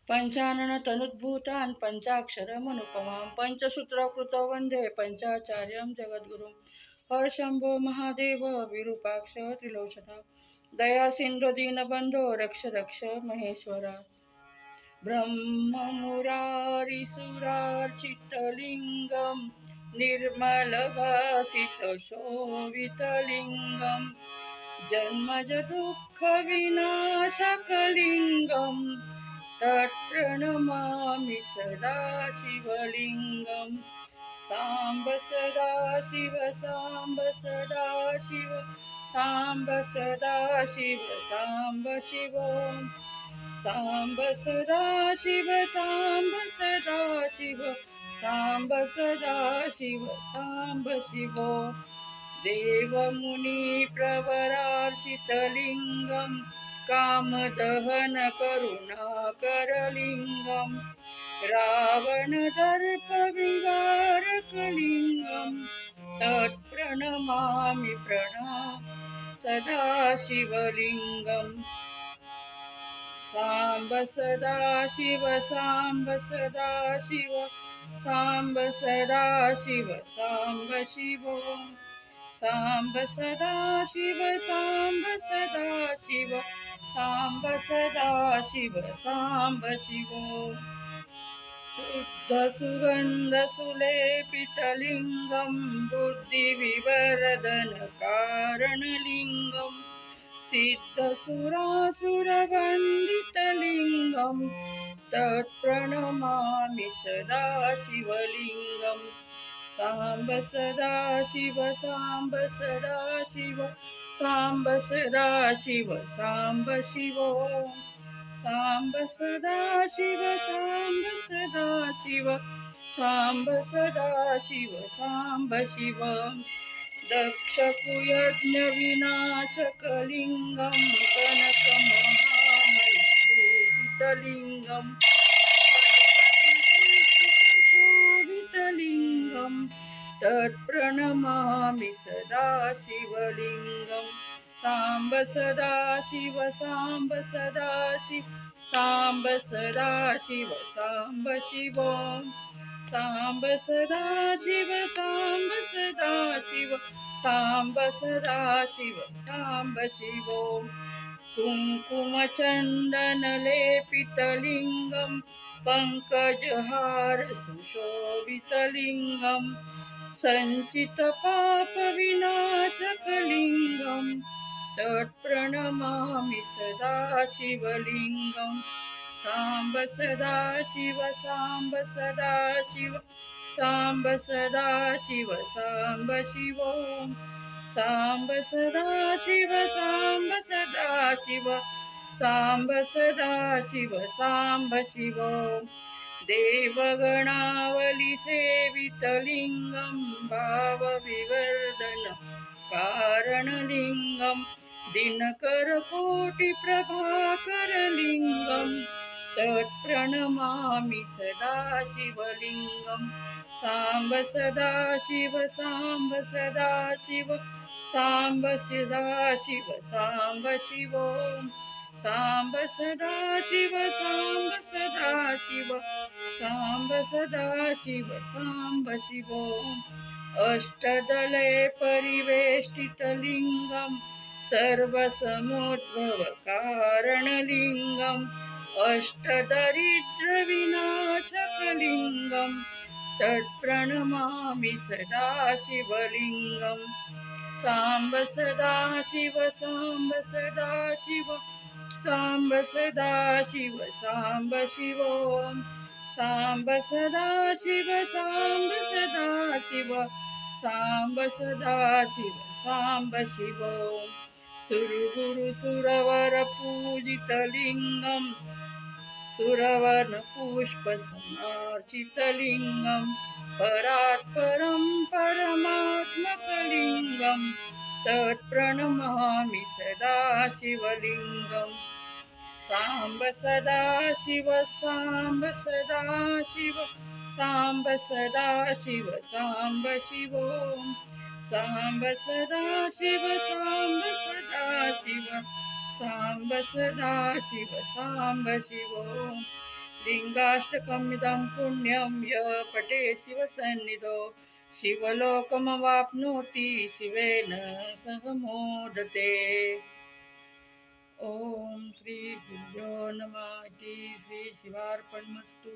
पंचानन तनुद्भूतान् पञ्चाक्षरमनुपमां पञ्चसूत्रकृतौ वन्दे पञ्चाचार्यं जगद्गुरुं हरशम्भो महादेव विरूपाक्ष त्रिलोचन दयासिन्धो दीनबन्धो रक्ष रक्ष महेश्वरा ब्रह्ममुरारिसुरार्चितलिङ्गं निर्मलभासितशोभितलिङ्गं जन्मज दुःखविनाशकलिङ्गं तत्प्रणमामि सदा शिवलिङ्गं साम्ब सदा शिव साम्ब सदा शिव साम्ब सदा शिव साम्ब शिव साम्ब सदा शिव साम्ब सदा शिव साम्ब सदा शिव साम्ब शिव देवमुनि प्रवरार्चितलिङ्गं कामदहन करुणाकरलिङ्गं रावणदर्पविवारकलिङ्गं तत्प्रणमामि सदा शिवलिङ्गम् साम्ब सदा शिव साम्ब सदा शिव साम्ब सदा शिव साम्ब शिव साम्ब सदा शिव साम्ब सदा शिव साम्ब सदा शिव साम्ब शिव शुद्ध सुगन्ध सुलेपितलिङ्गं बुद्धिविवर्धन कारणलिङ्गं सिद्धसुरासुरवन्दितलिङ्गं तत्प्रणमामि सदा शिवलिङ्गं साम्ब सदा शिव साम्ब सदा शिव साम्ब सदा शिव साम्ब शिव साम्ब सदा शिव साम्ब सदा शिव साम्ब सदा शिव साम्ब शिव दक्षकुयज्ञविनाशकलिङ्गं कनकमहामणिभूषितलिङ्गं शोभितलिङ्गं तत्प्रणमामि सदा शिवलिङ्गं साम्ब सदा शिव साम्ब सदा शिव साम्ब सदा शिव साम्ब शिव साम्ब सदा शिव साम्ब सदा शिव साम्ब सदा शिव साम्ब शिव कुङ्कुमचन्दनलेपितलिङ्गं पङ्कजहार सुशोभितलिङ्गं सञ्चितपापविनाशकलिङ्गं तत्प्रणमामि सदा शिवलिङ्गं साम्ब सदा शिव साम्ब सदा शिव साम्ब सदा शिव साम्ब शिव साम्ब सदा शिव साम्ब सदा शिव साम्ब सदा शिव साम्ब शिव देवगणावली सेवितलिङ्गं भावविवर्धन कारणलिङ्गं दिनकरकोटिप्रभाकरलिङ्गं तत्प्रणमामि सदा शिवलिङ्गं साम्ब सदा शिव साम्ब सदा शिव साम्ब सदा शिव साम्ब शिव साम्ब सदा शिव साम्ब सदा शिव साम्ब सदा शिव साम्ब शिव अष्टदले परिवेष्टितलिङ्गं सर्वसमुद्भवकारणलिङ्गम् अष्टदरिद्रविनाशकलिङ्गं तत्प्रणमामि सदा शिवलिङ्गं साम्ब सदा शिव साम्ब सदा शिव साम्ब सदा शिव साम्ब शिव साम्ब सदा शिव साम्ब सदा शिव साम्ब सदा शिव साम्ब शिव सुरगुरुसुरवरपूजितलिङ्गं सुरवनपुष्पसमार्चितलिङ्गं परात्परं परमात्मकलिङ्गं तत्प्रणमामि सदा शिवलिङ्गं साम्ब सदा शिव साम्ब सदा शिव साम्ब सदा शिव साम्ब शिव साम्ब सदा शिव साम्ब सदा शिव साम्ब सदा शिव साम्ब शिव लिङ्गाष्टकमिदं पुण्यं यः पठे शिवसन्निधौ शिवलोकमवाप्नोति शिवेन सह मोदते। ओम श्री गुरुभ्यो नमः इति श्री शिवार्पणमस्तु।